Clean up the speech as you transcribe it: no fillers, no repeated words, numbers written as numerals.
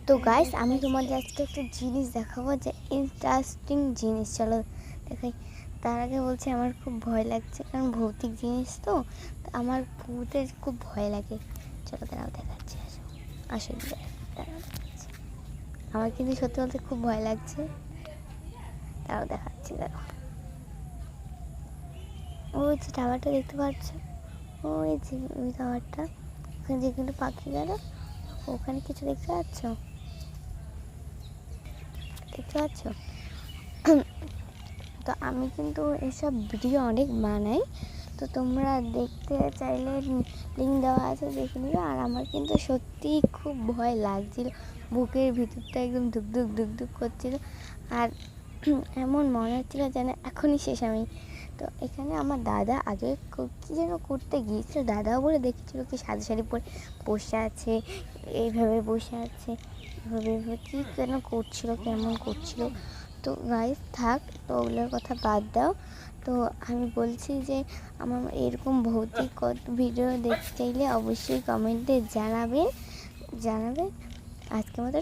তো গাইস আমি তোমাদের আজকে একটা জিনিস দেখাবো, যে ইন্টারেস্টিং জিনিস। চলো দেখাই। তার আগে বলছি আমার খুব ভয় লাগছে, কারণ ভৌতিক জিনিস তো আমার ভূতের খুব ভয় লাগে। চলো তারাও দেখাচ্ছি, আসো আসো তারাও দেখাচ্ছি। আমার কিন্তু সত্যি বলতে খুব ভয় লাগছে, তারাও দেখাচ্ছি। দেখো ওই যে টাওয়ারটা দেখতে পাচ্ছ, ওই যে ওই টাওয়ারটা, ওখানে যে কিন্তু পাখি গেল, ওখানে কিছু দেখতে পাচ্ছ? দেখতে পাচ্ছ? তো আমি কিন্তু এসব ভিডিও অনেক বানাই, তো তোমরা দেখতে চাইলে লিঙ্ক দেওয়া আছে, দেখে নিবে। আর আমার কিন্তু সত্যিই খুব ভয় লাগছিল, বুকের ভিতরটা একদম ধুকধুক ধুকধুক করছিল, আর এমন মনে হচ্ছিলো যেন এখনই শেষ আমি। তো এখানে আমার দাদা আগে কী যেন করতে গিয়েছিল, দাদাও বলে দেখেছিল কি সাদা শাড়ি পরে বসে আছে, এইভাবে বসে আছে, এভাবে এভাবে কী যেন করছিল, কেমন করছিল। তো গাইস থাক, তো ওগুলোর কথা বাদ দাও। তো আমি বলছি যে আমার এরকম ভৌতিক ভিডিও দেখতে চাইলে অবশ্যই কমেন্টে জানাবেন। আজকের মতো